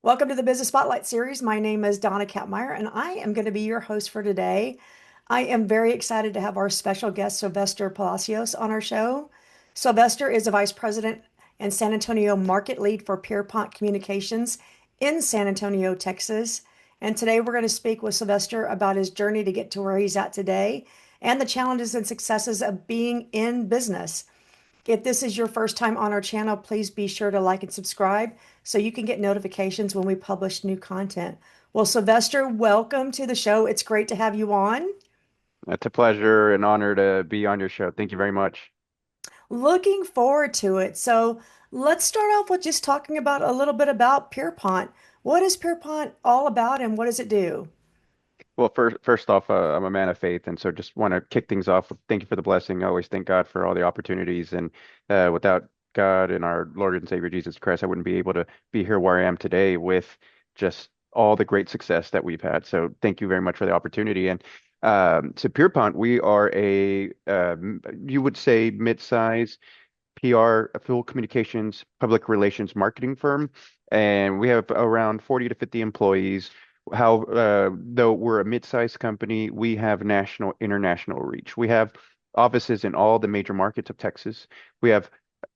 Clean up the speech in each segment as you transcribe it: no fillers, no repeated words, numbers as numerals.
Welcome to the Business Spotlight series. My name is Donna Kappmeyer, and I am going to be your host for today. I am very excited to have our special guest, Sylvester Palacios, on our show. Sylvester is a vice president and San Antonio market lead for Pierpont Communications in San Antonio, Texas. And today we're going to speak with Sylvester about his journey to get to where he's at today and the challenges and successes of being in business. If this is your first time on our channel, please be sure to like and subscribe so you can get notifications when we publish new content. Well, Sylvester, welcome to the show. It's great to have you on. It's a pleasure and honor to be on your show. Thank you very much. Looking forward to it. So let's start off with just talking about a little bit about Pierpont. What is Pierpont all about and what does it do? Well, first off, I'm a man of faith, and so just want to kick things off with thank you for the blessing. I always thank God for all the opportunities, and without God and our Lord and Savior Jesus Christ, I wouldn't be able to be here where I am today with just all the great success that we've had. So thank you very much for the opportunity. And so Pierpont, we are you would say mid-size PR, field communications, public relations marketing firm, and we have around 40 to 50 employees. Though we're a mid-sized company, we have national, international reach. We have offices in all the major markets of Texas. We have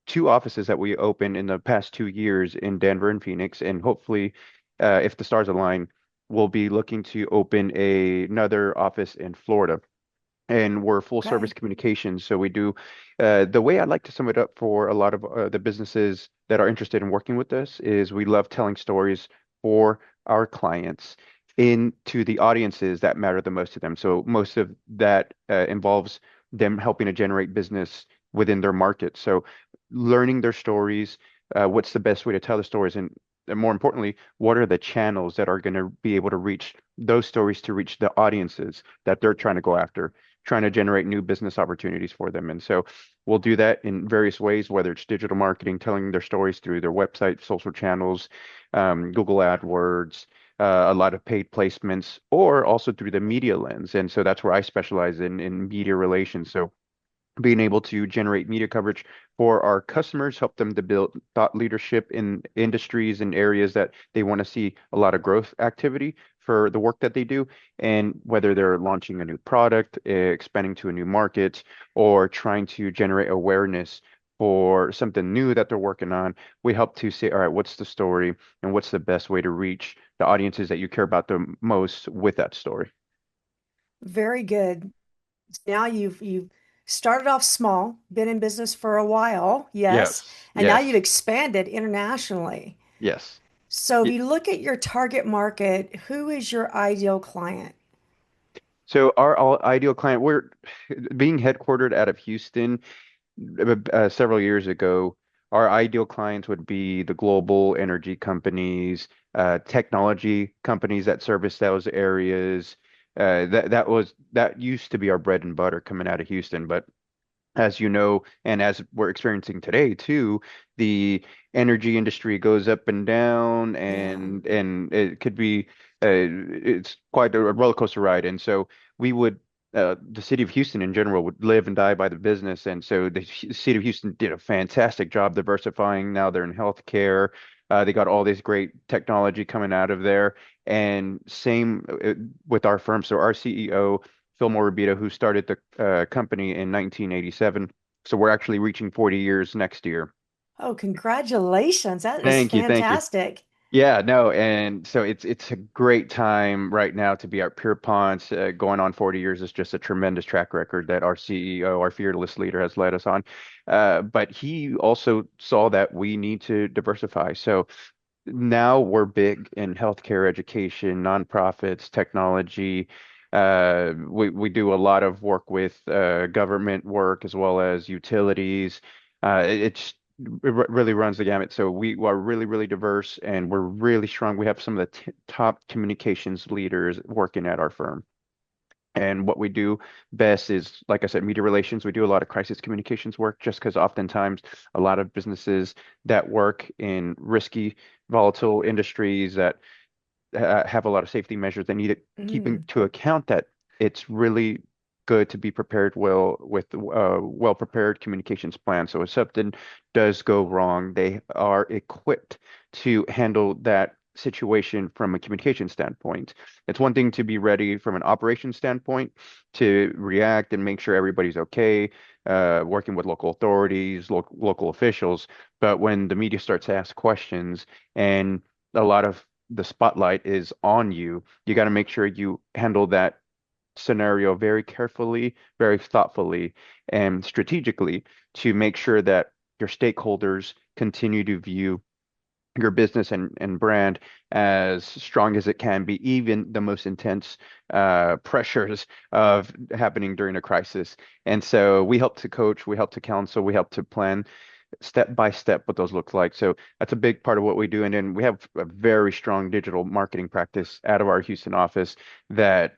two offices that we opened in the past 2 years in Denver and Phoenix, and hopefully, if the stars align, we'll be looking to open another office in Florida, and we're full service Okay. communications. So we do the way I like to sum it up for a lot of the businesses that are interested in working with us is we love telling stories for our clients into the audiences that matter the most to them. So most of that involves them helping to generate business within their market. So learning their stories, what's the best way to tell the stories, and more importantly, what are the channels that are going to be able to reach those stories to reach the audiences that they're trying to go after, trying to generate new business opportunities for them. And so we'll do that in various ways, whether it's digital marketing, telling their stories through their website, social channels, Google AdWords, a lot of paid placements, or also through the media lens. And so that's where I specialize in media relations. So being able to generate media coverage for our customers, help them to build thought leadership in industries and areas that they want to see a lot of growth activity for the work that they do. And whether they're launching a new product, expanding to a new market, or trying to generate awareness for something new that they're working on, we help to say, all right, what's the story and what's the best way to reach the audiences that you care about the most with that story? Very good. Now you've started off small, been in business for a while, yes, Yes, and now you've yes, expanded internationally. yes. So if you look at your target market, who is your ideal client? So our ideal client, we're being headquartered out of Houston several years ago. Our ideal clients would be the global energy companies, technology companies that service those areas. That used to be our bread and butter coming out of Houston, but as you know, and as we're experiencing today too, the energy industry goes up and down, Yeah. and it could be it's quite a roller coaster ride. And so we would the city of Houston in general would live and die by the business, and so the city of Houston did a fantastic job diversifying. Now they're in healthcare. They got all this great technology coming out of there, and same with our firm. So our CEO Phil Morabito, who started the company in 1987. So we're actually reaching 40 years next year. Oh, congratulations. That is Thank you, thank you. fantastic. Yeah, no, and so it's a great time right now to be at Pierpont. Going on 40 years is just a tremendous track record that our CEO, our fearless leader, has led us on. But he also saw that we need to diversify. So now we're big in healthcare, education, nonprofits, technology. We do a lot of work with government work as well as utilities. Really runs the gamut. So we are really, really diverse and we're really strong. We have some of the t top communications leaders working at our firm. And what we do best is, like I said, media relations. We do a lot of crisis communications work just because oftentimes a lot of businesses that work in risky, volatile industries that have a lot of safety measures, they need to keep Mm. into account that it's really good to be prepared well with well prepared communications plan. So if something does go wrong, they are equipped to handle that situation from a communication standpoint. It's one thing to be ready from an operation standpoint to react and make sure everybody's okay, working with local authorities, local officials. But when the media starts to ask questions and a lot of the spotlight is on you, you got to make sure you handle that scenario very carefully, very thoughtfully, and strategically to make sure that your stakeholders continue to view your business and brand as strong as it can be, even the most intense pressures of happening during a crisis. And so we help to coach, we help to counsel, we help to plan step by step what those look like. So that's a big part of what we do. And then we have a very strong digital marketing practice out of our Houston office that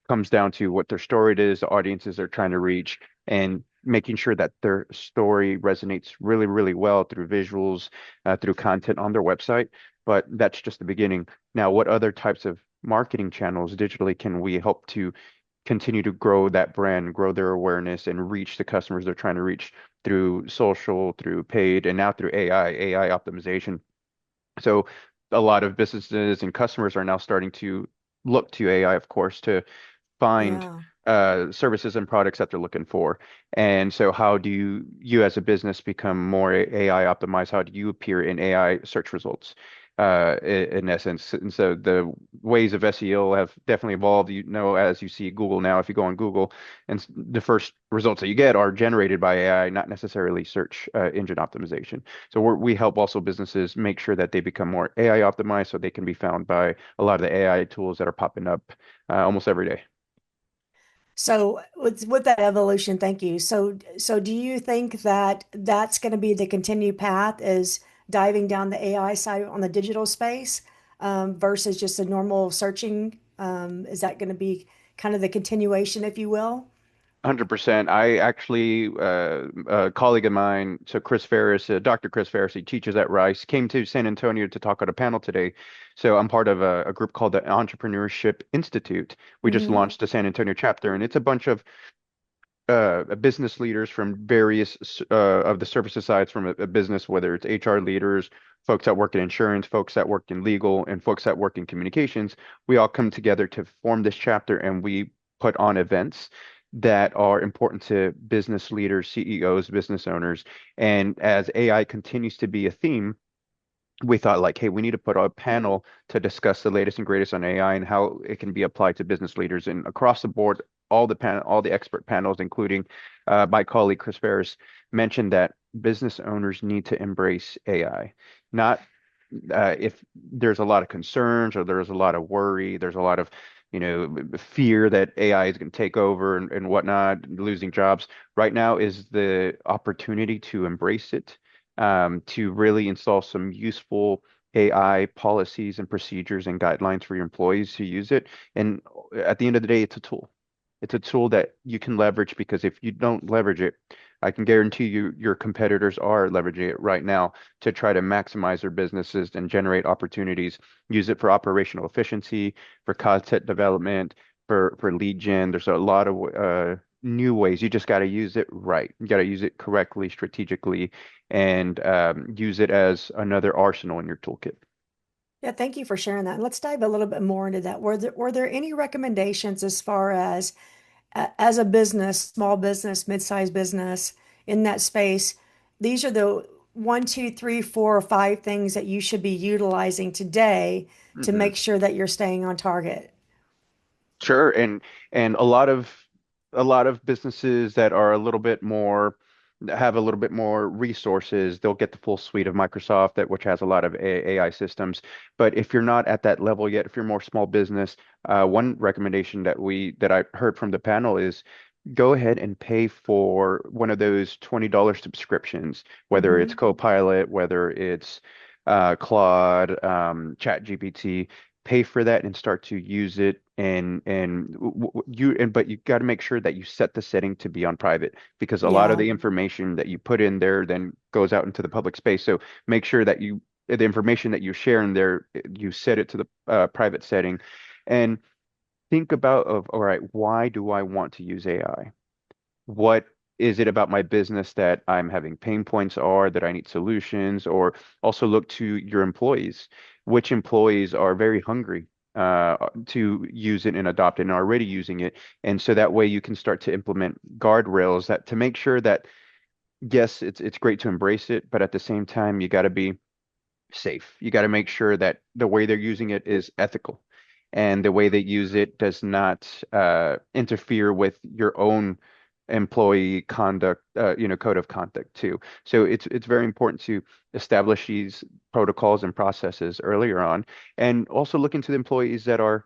comes down to what their story is, the audiences they're trying to reach, and making sure that their story resonates really, really well through visuals, through content on their website. But that's just the beginning. Now, what other types of marketing channels digitally can we help to continue to grow that brand, grow their awareness, and reach the customers they're trying to reach through social, through paid, and now through AI optimization? So a lot of businesses and customers are now starting to look to AI, of course, to find Yeah. services and products that they're looking for. And so how do you as a business become more AI optimized? How do you appear in AI search results? In essence. And so the ways of SEO have definitely evolved. You know, as you see Google now, if you go on Google and the first results that you get are generated by AI, not necessarily search engine optimization. So we help also businesses make sure that they become more AI optimized so they can be found by a lot of the AI tools that are popping up almost every day. So with that evolution, thank you. So do you think that that's going to be the continued path is diving down the AI side on the digital space versus just a normal searching? Is that going to be kind of the continuation, if you will? 100%. I actually, a colleague of mine, so Chris Ferris, Dr. Chris Ferris, he teaches at Rice, came to San Antonio to talk at a panel today. So I'm part of a group called the Entrepreneurship Institute. We just Hmm. launched the San Antonio chapter, and it's a bunch of business leaders from various of the services sides from a business, whether it's HR leaders, folks that work in insurance, folks that work in legal, and folks that work in communications. We all come together to form this chapter, and we put on events that are important to business leaders, CEOs, business owners. And as AI continues to be a theme, we thought like, hey, we need to put a panel to discuss the latest and greatest on AI and how it can be applied to business leaders. And across the board, all the expert panels, including my colleague Chris Ferris, mentioned that business owners need to embrace AI. Not if there's a lot of concerns or there's a lot of worry, there's a lot of fear that AI is going to take over and whatnot, losing jobs. Right now is the opportunity to embrace it, to really install some useful AI policies and procedures and guidelines for your employees to use it. And at the end of the day, it's a tool. It's a tool that you can leverage because if you don't leverage it, I can guarantee you your competitors are leveraging it right now to try to maximize their businesses and generate opportunities. Use it for operational efficiency, for content development, for lead gen. There's a lot of new ways. You just got to use it right. You got to use it correctly, strategically, and use it as another arsenal in your toolkit. Yeah, thank you for sharing that. And let's dive a little bit more into that. Were there any recommendations as far as as a business, small business, mid-sized business in that space, these are the one, two, three, four, or five things that you should be utilizing today to Mhm. make sure that you're staying on target. Sure, and a lot of businesses that are a little bit more have a little bit more resources, they'll get the full suite of Microsoft that which has a lot of AI systems. But if you're not at that level yet, if you're more small business, one recommendation that I heard from the panel is go ahead and pay for one of those $20 subscriptions, whether it's Hmm. Copilot, whether it's Claude, ChatGPT. Pay for that and start to use it but you got to make sure that you set the setting to be on private because a lot of Yeah. the information that you put in there then goes out into the public space. So make sure that the information that you share in there, you set it to the private setting and think about all right, why do I want to use AI? What is it about my business that I'm having pain points are that I need solutions? Or also look to your employees. Which employees are very hungry to use it and adopt it and are already using it? And so that way you can start to implement guardrails that to make sure that yes, it's great to embrace it, but at the same time, you got to be safe. You got to make sure that the way they're using it is ethical, and the way they use it does not interfere with your own employee conduct, code of conduct too. So it's very important to establish these protocols and processes earlier on, and also look into the employees that are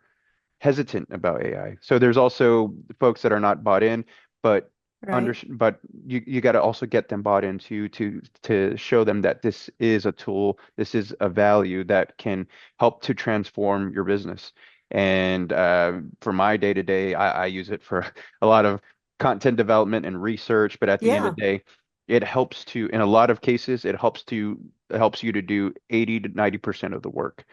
hesitant about AI. So there's also folks that are not bought in, but Right. but you got to also get them bought into to show them that this is a tool, this is a value that can help to transform your business. And for my day to day, I use it for a lot of content development and research, but at the end of Yeah. the day, it helps to, in a lot of cases, it helps you to do 80 to 90% of the work.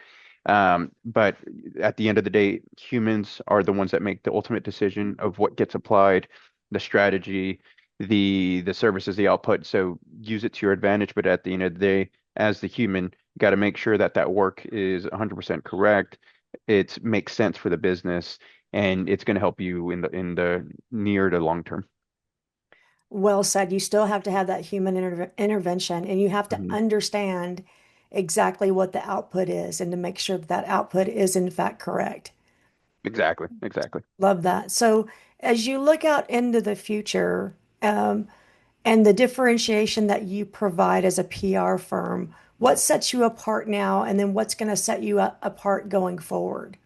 But at the end of the day, humans are the ones that make the ultimate decision of what gets applied, the strategy, the services, the output. So use it to your advantage. But at the end of the day, as the human, you got to make sure that that work is 100% correct. It makes sense for the business, and it's going to help you in the near to long term. Well said. You still have to have that human intervention and you have to Mhm. understand exactly what the output is and to make sure that that output is in fact correct. Exactly, exactly. Love that. So, as you look out into the future, um, and the differentiation that you provide as a PR firm, what sets you apart now, and then what's going to set you apart going forward?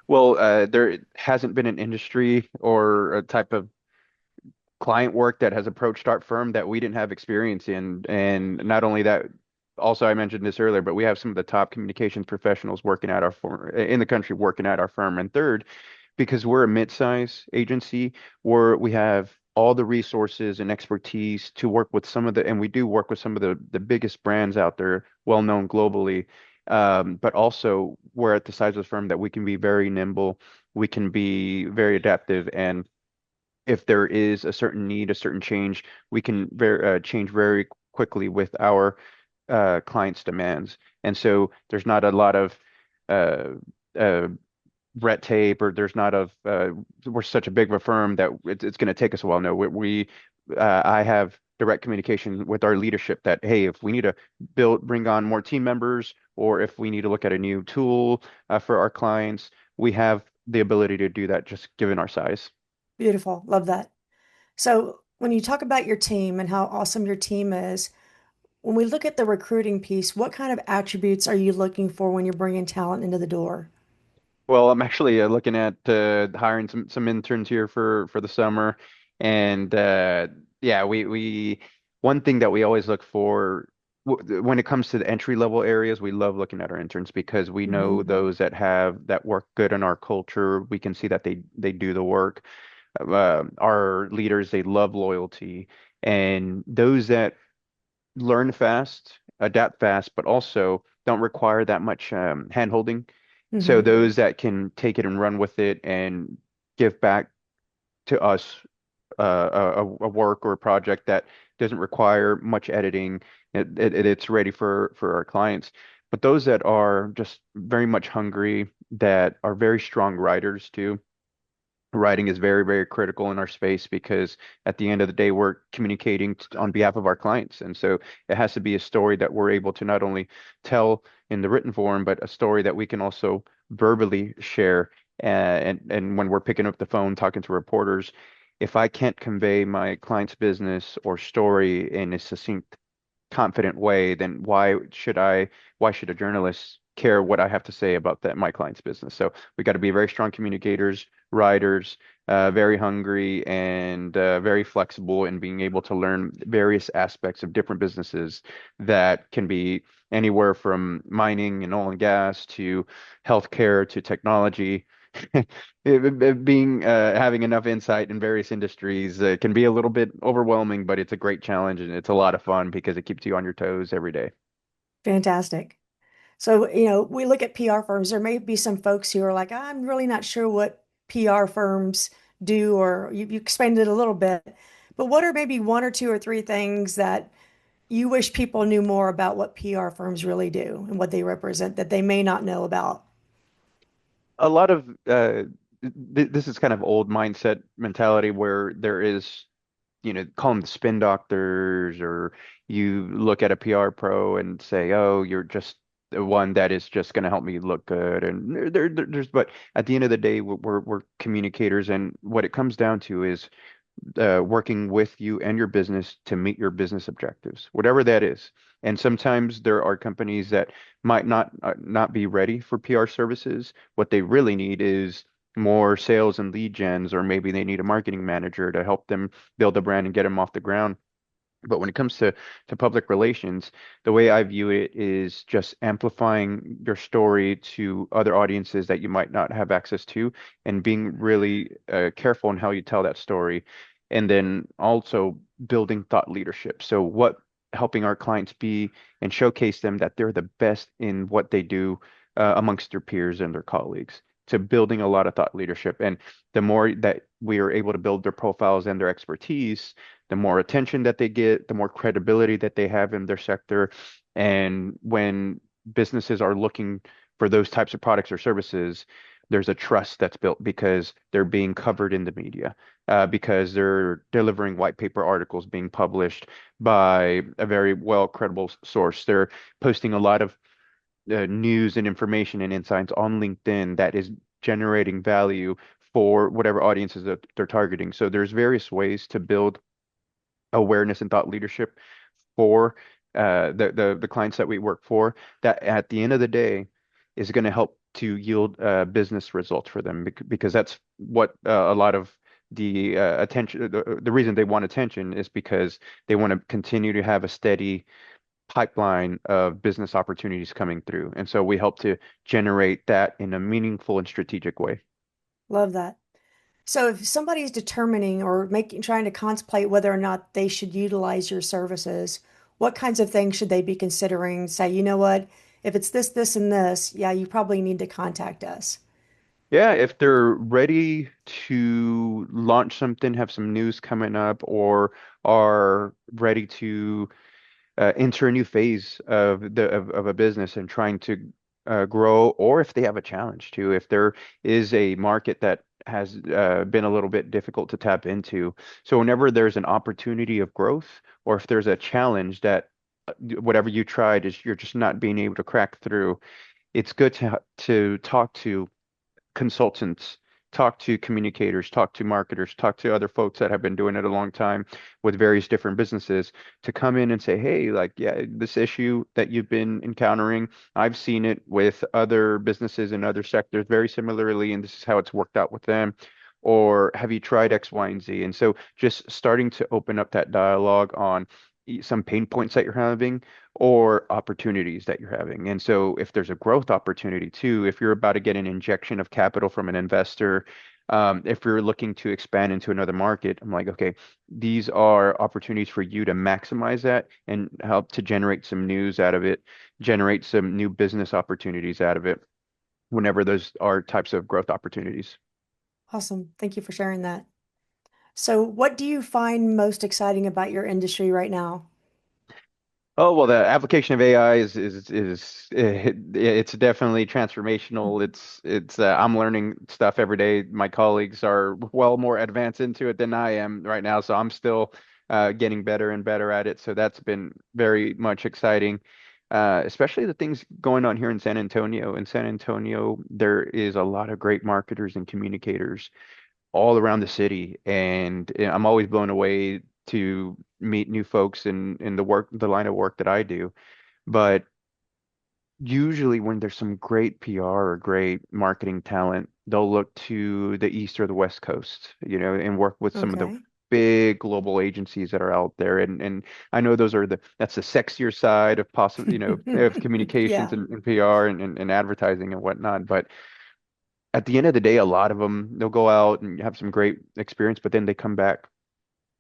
Well, there hasn't been an industry or a type of client work that has approached our firm that we didn't have experience in. And not only that, also I mentioned this earlier, but we have some of the top communications professionals working at our firm in the country working at our firm. And third, because we're a mid-size agency, we have all the resources and expertise to work with some of the, and we do work with some of the biggest brands out there, well known globally. But also we're at the size of the firm that we can be very nimble, we can be very adaptive, and if there is a certain need, a certain change, we can change very quickly with our clients' demands. And so there's not a lot of uh, uh, red tape, or there's not of we're such a big of a firm that it's going to take us a while. No, I have direct communication with our leadership that, hey, if we need to bring on more team members, or if we need to look at a new tool for our clients, we have the ability to do that just given our size. Beautiful. Love that. So, when you talk about your team and how awesome your team is, when we look at the recruiting piece, what kind of attributes are you looking for when you're bringing talent into the door? Well, I'm actually looking at hiring some interns here for the summer, and yeah, we one thing that we always look for when it comes to the entry level areas, we love looking at our interns because we know Hmm. those that work good in our culture. We can see that they do the work. Our leaders, they love loyalty, and those that learn fast, adapt fast, but also don't require that much hand holding. So Hmm. those that can take it and run with it and give back to us a work or a project that doesn't require much editing, it's ready for our clients. But those that are just very much hungry, that are very strong writers too. Writing is very, very critical in our space because at the end of the day, we're communicating on behalf of our clients. And so it has to be a story that we're able to not only tell in the written form, but a story that we can also verbally share. And when we're picking up the phone, talking to reporters, if I can't convey my client's business or story in a succinct, confident way, then why should a journalist care what I have to say about my client's business? So we got to be very strong communicators, writers, very hungry, and very flexible in being able to learn various aspects of different businesses that can be anywhere from mining and oil and gas to healthcare to technology. Being having enough insight in various industries can be a little bit overwhelming, but it's a great challenge and it's a lot of fun because it keeps you on your toes every day. Fantastic. So, we look at PR firms. There may be some folks who are like, I'm really not sure what PR firms do, or you explained it a little bit. But what are maybe one or two or three things that you wish people knew more about what PR firms really do and what they represent that they may not know about? A lot of this is kind of old mindset mentality where there is, call them the spin doctors, or you look at a PR pro and say, oh, you're just the one that is just going to help me look good. And but at the end of the day, we're communicators, and what it comes down to is working with you and your business to meet your business objectives, whatever that is. And sometimes there are companies that might not be ready for PR services. What they really need is more sales and lead gens, or maybe they need a marketing manager to help them build a brand and get them off the ground. But when it comes to public relations, the way I view it is just amplifying your story to other audiences that you might not have access to, and being really careful in how you tell that story. And then also building thought leadership. So what helping our clients be and showcase them that they're the best in what they do amongst their peers and their colleagues. To building a lot of thought leadership. And the more that we are able to build their profiles and their expertise, the more attention that they get, the more credibility that they have in their sector. And when businesses are looking for those types of products or services, there's a trust that's built because they're being covered in the media, because they're delivering white paper articles being published by a very well credible source. They're posting a lot of news and information and insights on LinkedIn that is generating value for whatever audiences that they're targeting. So there's various ways to build awareness and thought leadership for the clients that we work for, that at the end of the day is going to help to yield business results for them, because that's what a lot of the attention the reason they want attention is because they want to continue to have a steady pipeline of business opportunities coming through. And so we help to generate that in a meaningful and strategic way. Love that. So if somebody's determining or making trying to contemplate whether or not they should utilize your services, what kinds of things should they be considering? Say, you know what, if it's this, this, and this, yeah, you probably need to contact us. Yeah, if they're ready to launch something, have some news coming up, or are ready to enter a new phase of a business and trying to grow, or if they have a challenge too, if there is a market that has been a little bit difficult to tap into. So whenever there's an opportunity of growth, or if there's a challenge that whatever you tried is you're just not being able to crack through, it's good to talk to consultants, talk to communicators, talk to marketers, talk to other folks that have been doing it a long time with various different businesses, to come in and say, hey, like, yeah, this issue that you've been encountering, I've seen it with other businesses in other sectors very similarly, and this is how it's worked out with them. Or have you tried X, Y, and Z? And so just starting to open up that dialogue on some pain points that you're having, or opportunities that you're having. And so if there's a growth opportunity too, if you're about to get an injection of capital from an investor, if you're looking to expand into another market, I'm like, okay, these are opportunities for you to maximize that and help to generate some news out of it, generate some new business opportunities out of it whenever those are types of growth opportunities. Awesome. Thank you for sharing that. So, what do you find most exciting about your industry right now? Oh, well, the application of AI it's definitely transformational. It's I'm learning stuff every day. My colleagues are well more advanced into it than I am right now, so I'm still getting better and better at it. So that's been very much exciting. Especially the things going on here in San Antonio. In San Antonio, there is a lot of great marketers and communicators all around the city, and I'm always blown away to meet new folks in the line of work that I do. But usually when there's some great PR or great marketing talent, they'll look to the East or the West Coast, and work with some of the Okay. big global agencies that are out there. And I know that's the sexier side of possible, of communications Yeah. and PR and advertising and whatnot. But at the end of the day, a lot of them, they'll go out and have some great experience, but then they come back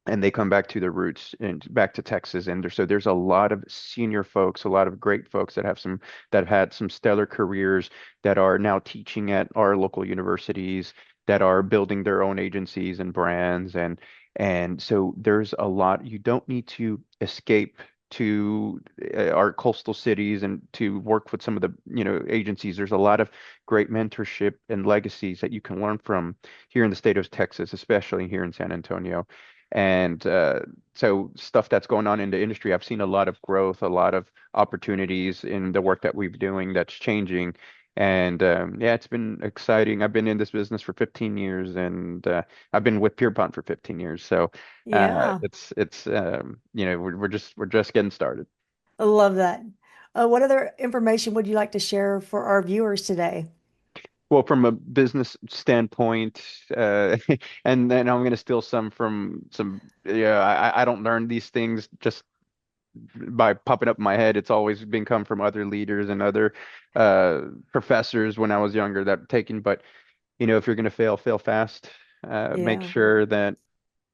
to their roots and back to Texas. And there's a lot of senior folks, a lot of great folks that have had some stellar careers, that are now teaching at our local universities, that are building their own agencies and brands. And so there's a lot, you don't need to escape to our coastal cities and to work with some of the, agencies. There's a lot of great mentorship and legacies that you can learn from here in the state of Texas, especially here in San Antonio. And so stuff that's going on in the industry, I've seen a lot of growth, a lot of opportunities in the work that we've doing that's changing. And yeah, it's been exciting. I've been in this business for 15 years, and I've been with Pierpont for 15 years. So Yeah, we're just getting started. I love that. What other information would you like to share for our viewers today? Well, from a business standpoint, and then I'm going to steal some from some. Yeah, I don't learn these things just by popping up in my head. It's always been come from other leaders and other uh, professors when I was younger that taken. But if you're going to fail, fail fast. Make Yeah, sure that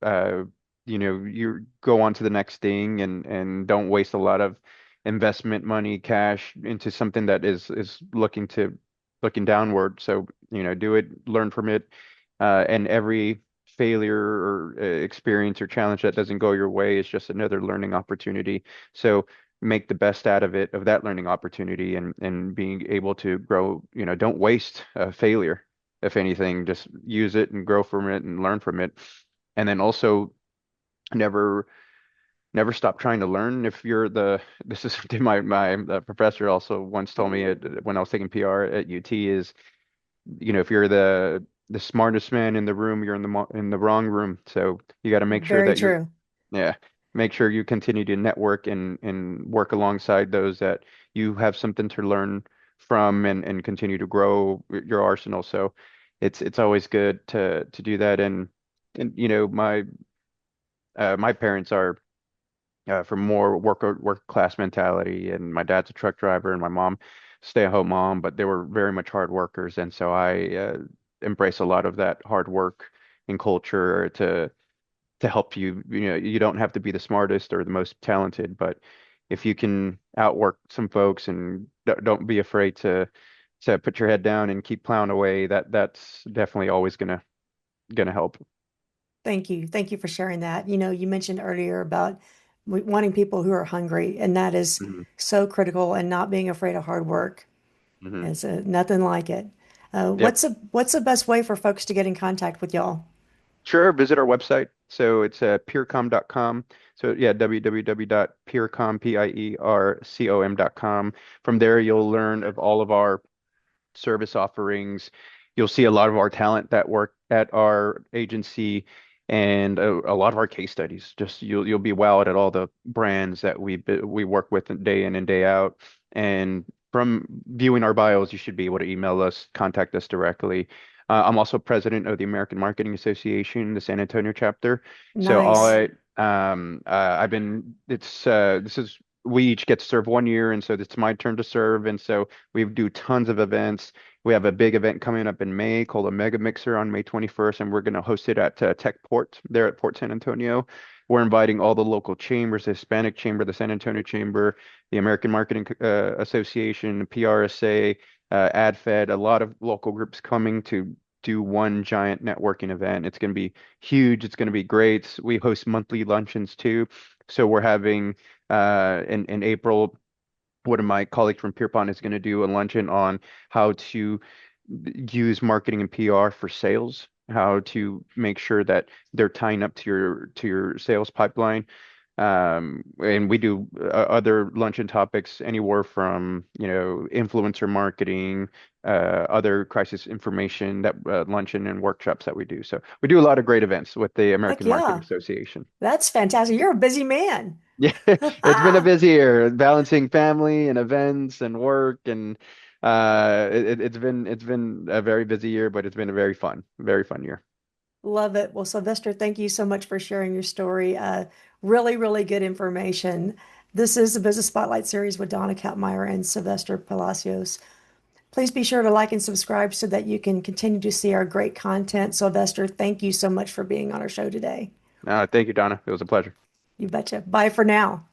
uh, you go on to the next thing and don't waste a lot of investment money, cash into something that is looking downward. So, do it, learn from it, and every failure or experience or challenge that doesn't go your way is just another learning opportunity. So make the best out of it, of that learning opportunity, and being able to grow, don't waste failure. If anything, just use it and grow from it and learn from it. And then also never never stop trying to learn. If you're the this is something my professor also once told me when I was taking PR at UT is, if you're the smartest man in the room, you're in the wrong room. So you got to make sure very that you're, true. yeah, make sure you continue to network and work alongside those that you have something to learn from, and continue to grow your arsenal. So it's always good to do that. And my parents are from more work class mentality, and my dad's a truck driver, and my mom stay at home mom, but they were very much hard workers, and so I embrace a lot of that hard work and culture to help you. You don't have to be the smartest or the most talented, but if you can outwork some folks and don't be afraid to put your head down and keep plowing away, that's definitely always gonna help. Thank you. Thank you for sharing that. You mentioned earlier about wanting people who are hungry, and that is Hmm. so critical, and not being afraid of hard work. Hmm. It's nothing like it. Yep. What's the best way for folks to get in contact with y'all? Sure, visit our website. So it's peercom.com. So yeah, www.peercom, Piercom.com. From there, you'll learn of all of our service offerings. You'll see a lot of our talent that work at our agency and a lot of our case studies. Just you'll be wowed at all the brands that we work with day in and day out. And from viewing our bios, you should be able to email us, contact us directly. I'm also president of the American Marketing Association, the San Antonio chapter. So Nice. I've been, this is, we each get to serve 1 year, and so it's my turn to serve. And so we do tons of events. We have a big event coming up in May called a Mega Mixer on May 21st, and we're going to host it at Tech Port there at Port San Antonio. We're inviting all the local chambers, the Hispanic Chamber, the San Antonio Chamber, the American Marketing Association, PRSA, AdFed, a lot of local groups coming to do one giant networking event. It's going to be huge. It's going to be great. We host monthly luncheons too. So we're having in April, one of my colleagues from Pierpont is going to do a luncheon on how to use marketing and PR for sales, how to make sure that they're tying up to your sales pipeline. And we do other luncheon topics anywhere from, influencer marketing, other crisis information that luncheon and workshops that we do. So we do a lot of great events with the Heck American Marketing yeah. Association. That's fantastic. You're a busy man. Yeah, it's been a busy year balancing family and events and work, and it's been a very busy year, but it's been a very fun year. Love it. Well, Sylvester, thank you so much for sharing your story. Really, really good information. This is the Business Spotlight series with Donna Kappmeyer and Sylvester Palacios. Please be sure to like and subscribe so that you can continue to see our great content. Sylvester, thank you so much for being on our show today. Thank you, Donna. It was a pleasure. You betcha. Bye for now.